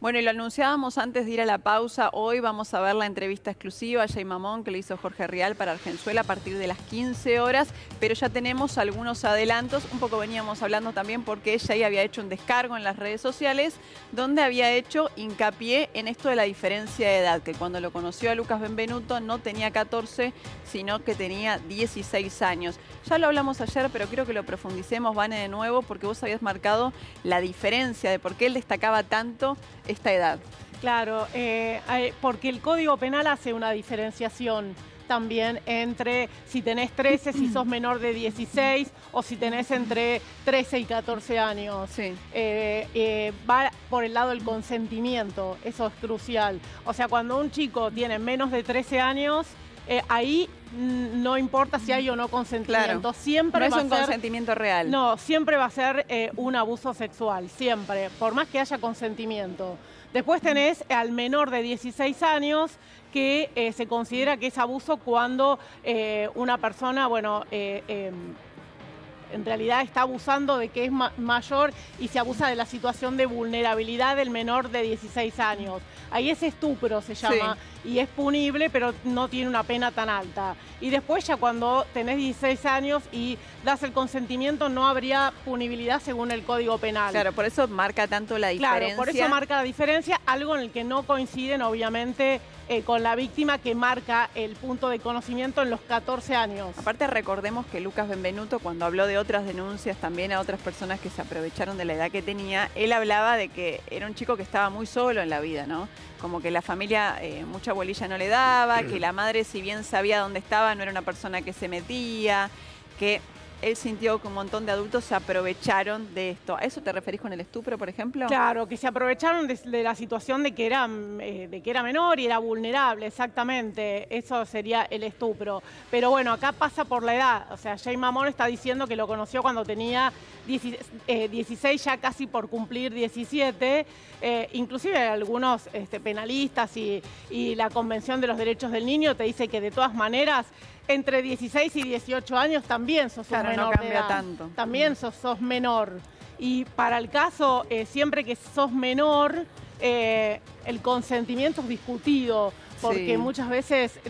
Bueno, y lo anunciábamos antes de ir a la pausa. Hoy vamos a ver la entrevista exclusiva a Jay Mamón que le hizo Jorge Rial para Argenzuela a partir de las 15 horas, pero ya tenemos algunos adelantos. Un poco veníamos hablando también porque Jay había hecho un descargo en las redes sociales donde había hecho hincapié en esto de la diferencia de edad, que cuando lo conoció a Lucas Benvenuto no tenía 14, sino que tenía 16 años. Ya lo hablamos ayer, pero quiero que lo profundicemos, Vane, de nuevo, porque vos habías marcado la diferencia de por qué él destacaba tanto esta edad. Claro, porque el Código Penal hace una diferenciación también entre si tenés 13, si sos menor de 16, o si tenés entre 13 y 14 años. Sí. Va por el lado del consentimiento, eso es crucial. O sea, cuando un chico tiene menos de 13 años, ahí no importa si hay o no consentimiento. Claro. Siempre no va es un a ser, consentimiento real. No, siempre va a ser un abuso sexual, siempre, por más que haya consentimiento. Después tenés al menor de 16 años que se considera que es abuso cuando una persona, bueno, en realidad está abusando de que es mayor y se abusa de la situación de vulnerabilidad del menor de 16 años. Ahí es estupro, se llama, sí, y es punible, pero no tiene una pena tan alta. Y después ya cuando tenés 16 años y das el consentimiento no habría punibilidad según el Código Penal. Claro, por eso marca tanto la diferencia. Claro, por eso marca la diferencia, algo en el que no coinciden obviamente con la víctima, que marca el punto de conocimiento en los 14 años. Aparte recordemos que Lucas Benvenuto, cuando habló de otras denuncias también a otras personas que se aprovecharon de la edad que tenía, él hablaba de que era un chico que estaba muy solo en la vida, ¿no? Como que la familia mucha bolilla no le daba, que la madre, si bien sabía dónde estaba, no era una persona que se metía, que él sintió que un montón de adultos se aprovecharon de esto. ¿A eso te referís con el estupro, por ejemplo? Claro, que se aprovecharon de la situación de que era menor y era vulnerable, exactamente. Eso sería el estupro. Pero bueno, acá pasa por la edad. O sea, Jay Mamón está diciendo que lo conoció cuando tenía 16, ya casi por cumplir 17. Inclusive algunos penalistas y la Convención de los Derechos del Niño te dice que de todas maneras entre 16 y 18 años también sos un menor no cambia de edad. tanto. También sos menor. Y para el caso, siempre que sos menor, el consentimiento es discutido, porque muchas veces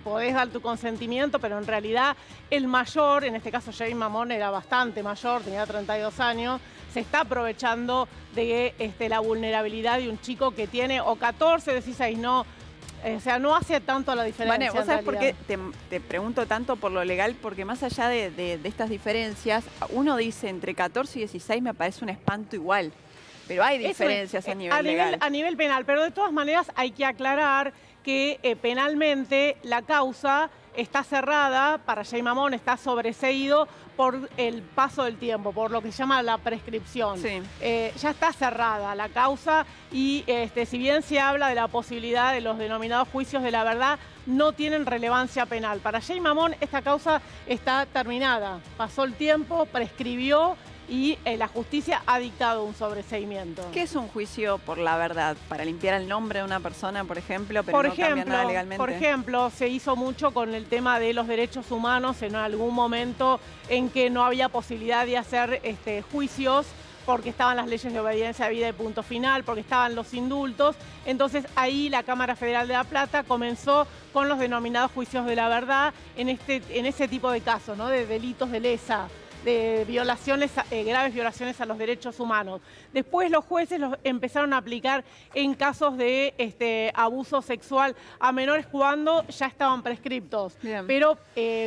podés dar tu consentimiento, pero en realidad el mayor, en este caso Jay Mamón era bastante mayor, tenía 32 años, se está aprovechando de la vulnerabilidad de un chico que tiene o 14 o 16, no. O sea, no hace tanto la diferencia. Vane, ¿vos sabés por qué te pregunto tanto por lo legal? Porque más allá de estas diferencias, uno dice entre 14 y 16 me parece un espanto igual. Pero hay diferencias a nivel legal. A nivel penal, pero de todas maneras hay que aclarar que penalmente la causa está cerrada, para Jay Mamón está sobreseído por el paso del tiempo, por lo que se llama la prescripción. Sí. Ya está cerrada la causa y si bien se habla de la posibilidad de los denominados juicios de la verdad, no tienen relevancia penal. Para Jay Mamón esta causa está terminada, pasó el tiempo, prescribió y la justicia ha dictado un sobreseimiento. ¿Qué es un juicio por la verdad? ¿Para limpiar el nombre de una persona, por ejemplo, pero no cambia nada legalmente? Por ejemplo, se hizo mucho con el tema de los derechos humanos en algún momento en que no había posibilidad de hacer juicios porque estaban las leyes de obediencia de vida y punto final, porque estaban los indultos. Entonces ahí la Cámara Federal de La Plata comenzó con los denominados juicios de la verdad en ese tipo de casos, ¿no? De delitos de lesa, de violaciones, graves violaciones a los derechos humanos. Después los jueces los empezaron a aplicar en casos de abuso sexual a menores cuando ya estaban prescriptos. Bien. Pero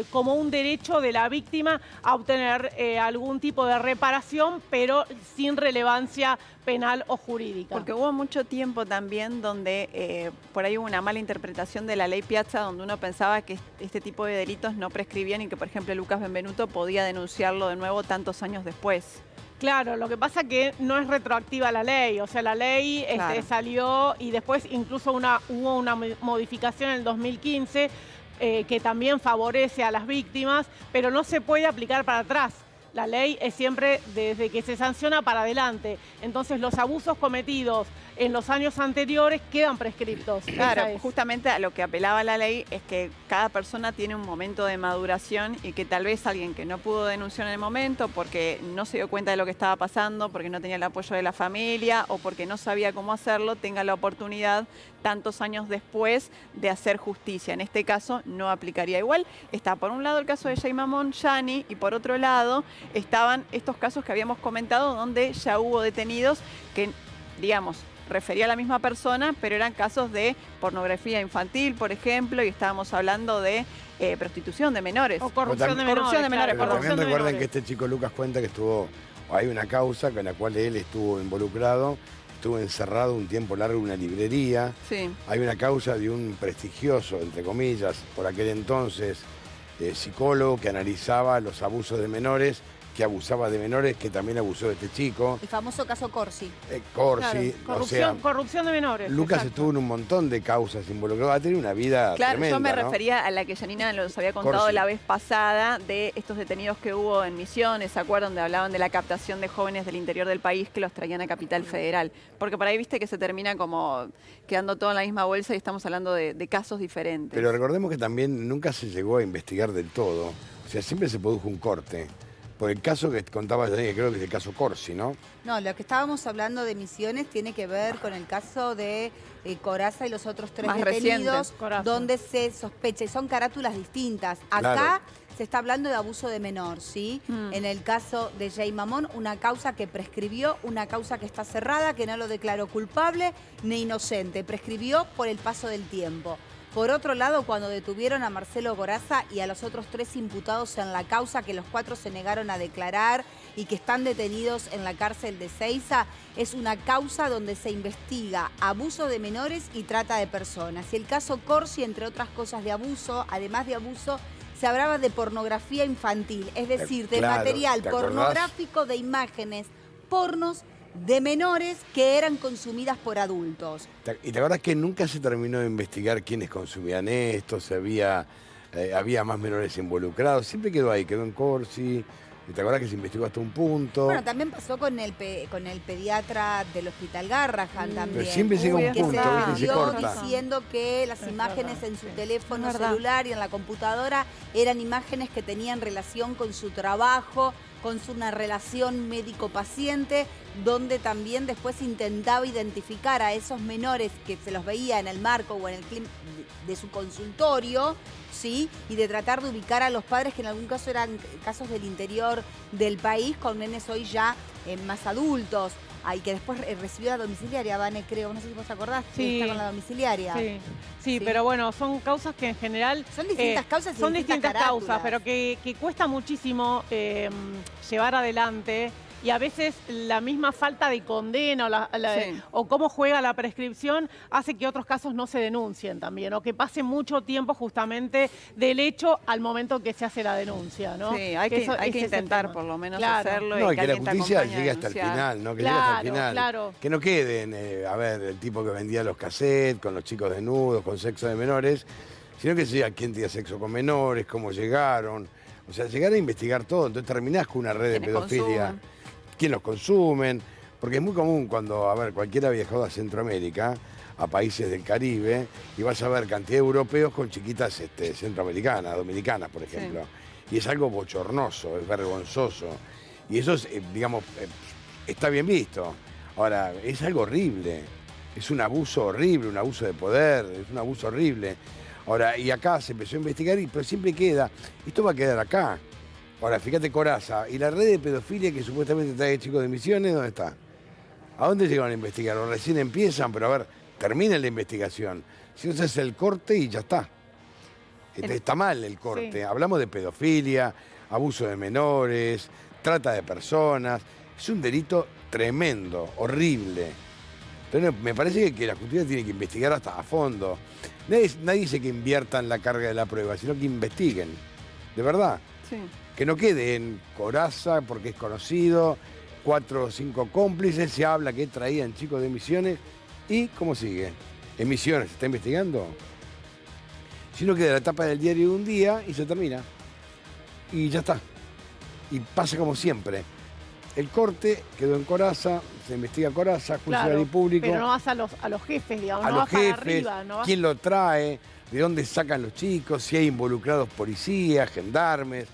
como un derecho de la víctima a obtener algún tipo de reparación, pero sin relevancia penal o jurídica. Porque hubo mucho tiempo también donde por ahí hubo una mala interpretación de la ley Piazza, donde uno pensaba que este tipo de delitos no prescribían y que, por ejemplo, Lucas Benvenuto podía denunciarlo de nuevo tantos años después. Claro, lo que pasa es que no es retroactiva la ley, o sea, la ley salió y después incluso hubo una modificación en el 2015 que también favorece a las víctimas, pero no se puede aplicar para atrás. La ley es siempre desde que se sanciona para adelante. Entonces los abusos cometidos en los años anteriores quedan prescriptos. Claro, justamente a lo que apelaba la ley es que cada persona tiene un momento de maduración y que tal vez alguien que no pudo denunciar en el momento porque no se dio cuenta de lo que estaba pasando, porque no tenía el apoyo de la familia o porque no sabía cómo hacerlo, tenga la oportunidad tantos años después de hacer justicia. En este caso no aplicaría igual. Está por un lado el caso de Jay Mamón, Yani, y por otro lado estaban estos casos que habíamos comentado donde ya hubo detenidos que, digamos, refería a la misma persona, pero eran casos de pornografía infantil, por ejemplo, y estábamos hablando de prostitución de menores. O corrupción de menores. Corrupción de menores, Pero perdón. también recuerden que este chico Lucas cuenta que hay una causa con la cual él estuvo involucrado, estuvo encerrado un tiempo largo en una librería. Sí. Hay una causa de un prestigioso, entre comillas, por aquel entonces, psicólogo que analizaba los abusos de menores, que abusaba de menores, que también abusó de este chico. El famoso caso Corsi. Corsi, Claro, corrupción de menores. Lucas exacto. estuvo en un montón de causas involucrado, ha tenido una vida Claro, tremenda, yo me ¿no? refería a la que Janina nos había contado Corsi. la vez pasada de estos detenidos que hubo en Misiones, ¿se acuerdan? Donde hablaban de la captación de jóvenes del interior del país que los traían a Capital Federal. Porque por ahí viste que se termina como quedando todo en la misma bolsa y estamos hablando de casos diferentes. Pero recordemos que también nunca se llegó a investigar del todo. O sea, siempre se produjo un corte. Por el caso que contaba Janine, creo que es el caso Corsi, ¿no? No, lo que estábamos hablando de Misiones tiene que ver con el caso de Corazza y los otros 3 Más detenidos, reciente. donde se sospecha, y son carátulas distintas. Acá Claro. se está hablando de abuso de menor, ¿sí? En el caso de Jay Mamón, una causa que prescribió, una causa que está cerrada, que no lo declaró culpable ni inocente, prescribió por el paso del tiempo. Por otro lado, cuando detuvieron a Marcelo Corazza y a los otros 3 imputados en la causa, que los 4 se negaron a declarar y que están detenidos en la cárcel de Seiza, es una causa donde se investiga abuso de menores y trata de personas. Y el caso Corsi, entre otras cosas de abuso, además de abuso, se hablaba de pornografía infantil, es decir, de Claro, material ¿te acordás? pornográfico, de imágenes pornos de menores que eran consumidas por adultos. ¿Y te acuerdas que nunca se terminó de investigar quiénes consumían esto? Si había más menores involucrados. Siempre quedó ahí, quedó en Corsi. ¿Y te acuerdas que se investigó hasta un punto? Bueno, también pasó con el pediatra del Hospital Garrahan también. Pero siempre llega un que punto, se ¿viste? Se siguió corta. diciendo que las Es imágenes verdad. en su teléfono Es verdad. celular y en la computadora eran imágenes que tenían relación con su trabajo, con una relación médico-paciente, donde también después intentaba identificar a esos menores que se los veía en el marco o en el clima de su consultorio, ¿sí? Y de tratar de ubicar a los padres, que en algún caso eran casos del interior del país, con nenes hoy ya más adultos. Y que después recibió la domiciliaria, Vane, creo, no sé si vos te acordás, que Sí. está con la domiciliaria. Sí, Sí. pero bueno, son causas que en general... Son distintas causas y Son distintas causas, carátulas. pero que cuesta muchísimo llevar adelante. Y a veces la misma falta de condena Sí. o cómo juega la prescripción hace que otros casos no se denuncien también, o que pase mucho tiempo justamente del hecho al momento que se hace la denuncia, ¿no? Sí, hay que ese es el intentar tema. por lo menos Claro. hacerlo. No, y que la alguien te justicia acompañe a llegue hasta el denunciar. final, ¿no? Que llegue hasta el Claro, final. claro. Que no queden, el tipo que vendía los cassettes con los chicos desnudos, con sexo de menores, sino que sea quién tenía sexo con menores, cómo llegaron. O sea, llegar a investigar todo. Entonces terminás con una red de Quienes pedofilia. consumen. ¿Quién los consumen? Porque es muy común cuando, cualquiera ha viajado a Centroamérica, a países del Caribe, y vas a ver cantidad de europeos con chiquitas centroamericanas, dominicanas, por ejemplo. Y es algo bochornoso, es vergonzoso. Y eso es, está bien visto. Ahora, es algo horrible. Es un abuso horrible, un abuso de poder, es un abuso horrible. Ahora, y acá se empezó a investigar, pero siempre queda, esto va a quedar acá. Ahora, fíjate Corazza, y la red de pedofilia que supuestamente trae chicos de Misiones, ¿dónde está? ¿A dónde llegaron a investigar? O recién empiezan, pero a ver, terminen la investigación. Si no se hace el corte y ya está. Está mal el corte. Sí. Hablamos de pedofilia, abuso de menores, trata de personas. Es un delito tremendo, horrible. Entonces, me parece que la justicia tiene que investigar hasta a fondo. Nadie dice que inviertan la carga de la prueba, sino que investiguen. De verdad. Sí. Que no quede en Corazza porque es conocido, 4 o 5 cómplices, se habla que traían chicos de Misiones. ¿Y cómo sigue? ¿En Misiones se está investigando? Sino que de la etapa del diario de un día y se termina. Y ya está. Y pasa como siempre. El corte quedó en Corazza, se investiga Corazza, funcionario público. Pero no vas a los jefes, digamos, a no los vas para jefes, arriba. No vas... quién lo trae, de dónde sacan los chicos, si hay involucrados policías, gendarmes,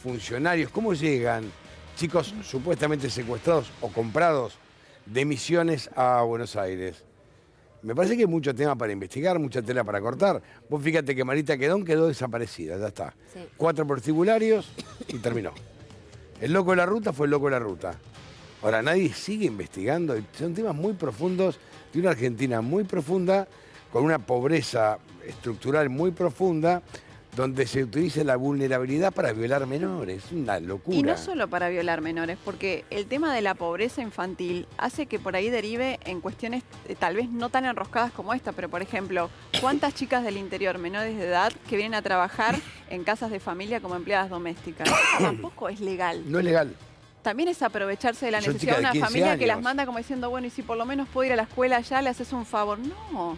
funcionarios, cómo llegan chicos supuestamente secuestrados o comprados de Misiones a Buenos Aires. Me parece que hay mucho tema para investigar, mucha tela para cortar. Vos fíjate que Marita Quedón quedó desaparecida, ya está. Sí. 4 partibularios y terminó. El loco de la ruta fue el loco de la ruta. Ahora, nadie sigue investigando. Son temas muy profundos, de una Argentina muy profunda, con una pobreza estructural muy profunda, donde se utiliza la vulnerabilidad para violar menores. Es una locura. Y no solo para violar menores, porque el tema de la pobreza infantil hace que por ahí derive en cuestiones tal vez no tan enroscadas como esta, pero por ejemplo, ¿cuántas chicas del interior menores de edad que vienen a trabajar en casas de familia como empleadas domésticas? Tampoco es legal. No es legal. También es aprovecharse de la Son necesidad de chicas de una 15 familia que las años. manda como diciendo, bueno, y si por lo menos puedo ir a la escuela ya, le haces un favor. No.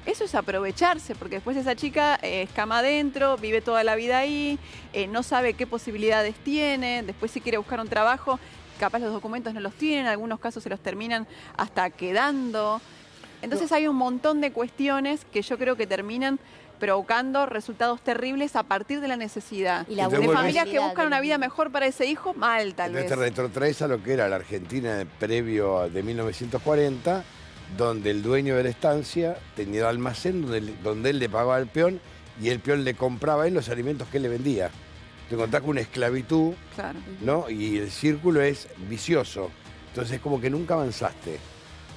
Eso es aprovecharse, porque después esa chica es cama adentro, vive toda la vida ahí, no sabe qué posibilidades tiene, después si quiere buscar un trabajo, capaz los documentos no los tienen, en algunos casos se los terminan hasta quedando. Entonces hay un montón de cuestiones que yo creo que terminan provocando resultados terribles a partir de la necesidad. Y la Entonces, de bueno, familias que vulnerabilidad buscan una vida mejor para ese hijo, mal tal Entonces vez. te retrotraes a lo que era la Argentina previo de 1940, donde el dueño de la estancia tenía el almacén donde él le pagaba al peón y el peón le compraba a él los alimentos que él le vendía. Te encontrás con una esclavitud, Claro. ¿no? Y el círculo es vicioso. Entonces es como que nunca avanzaste.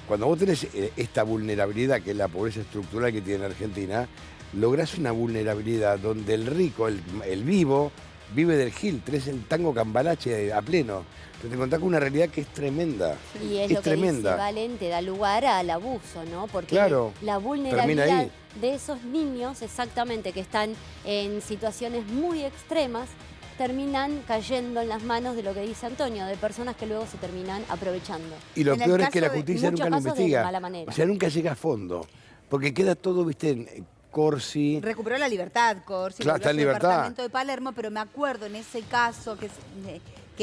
Cuando vos tenés esta vulnerabilidad, que es la pobreza estructural que tiene la Argentina, lográs una vulnerabilidad donde el rico, el vivo, vive del gil, tenés el tango cambalache a pleno. Entonces te encontrás con una realidad que es tremenda. Y es Es lo que tremenda. dice Valen, te da lugar al abuso, ¿no? Porque Claro, la termina vulnerabilidad ahí. de esos niños, exactamente, que están en situaciones muy extremas, terminan cayendo en las manos de lo que dice Antonio, de personas que luego se terminan aprovechando. Y lo En el peor es que la caso de justicia muchos nunca lo casos de investiga. mala manera. O sea, nunca llega a fondo. Porque queda todo, viste, en Corsi. Recuperó la libertad, Corsi, Claro, volvió está a en su libertad. departamento de Palermo, pero me acuerdo en ese caso que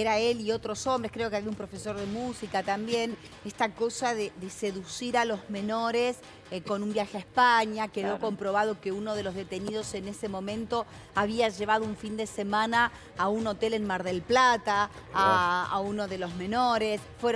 era él y otros hombres, creo que había un profesor de música también, esta cosa de seducir a los menores con un viaje a España, quedó Claro. comprobado que uno de los detenidos en ese momento había llevado un fin de semana a un hotel en Mar del Plata, a uno de los menores. Fue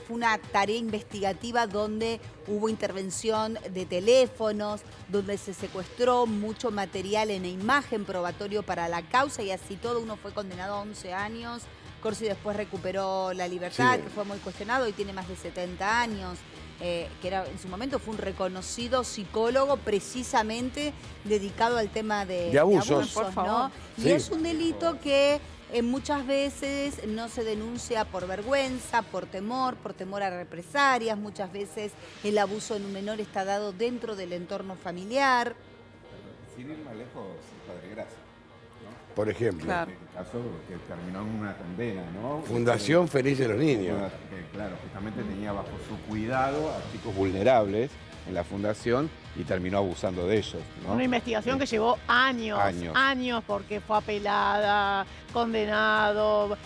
una tarea investigativa donde hubo intervención de teléfonos, donde se secuestró mucho material en imagen probatorio para la causa y así todo. Uno fue condenado a 11 años. Corsi después recuperó la libertad, Sí. que fue muy cuestionado y tiene más de 70 años. Que era, en su momento fue un reconocido psicólogo precisamente dedicado al tema de abusos. Por favor. ¿no? Y Sí. es un delito que muchas veces no se denuncia por vergüenza, por temor a represalias. Muchas veces el abuso en un menor está dado dentro del entorno familiar. Sin ir más lejos, Padre Gracia, Por ejemplo. Claro. el caso que terminó en una condena, ¿no? Fundación Feliz de los Niños. Que, claro, justamente tenía bajo su cuidado a chicos vulnerables en la fundación y terminó abusando de ellos, ¿no? Una investigación que llevó años, Años. porque fue apelada, condenado,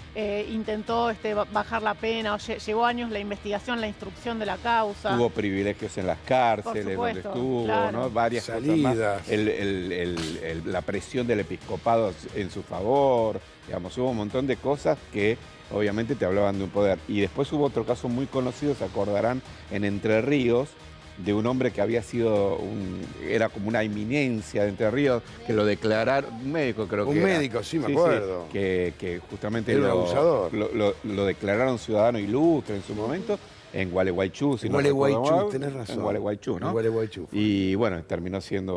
intentó bajar la pena, llevó años la investigación, la instrucción de la causa. Tuvo privilegios en las cárceles donde supuesto, estuvo, claro. ¿no? Varias cosas Salidas. más. La presión del episcopado en su favor, digamos, hubo un montón de cosas que obviamente te hablaban de un poder. Y después hubo otro caso muy conocido, se acordarán, en Entre Ríos, de un hombre que había sido, era como una eminencia de Entre Ríos, que lo declararon, un médico creo que Un era. médico, sí, me acuerdo. Que justamente Era un abusador. lo declararon ciudadano ilustre en su momento, en Gualeguaychú. Si En no Gualeguaychú, recuerdo mal, tenés razón. En Gualeguaychú, ¿no? En Gualeguaychú. Y bueno, terminó siendo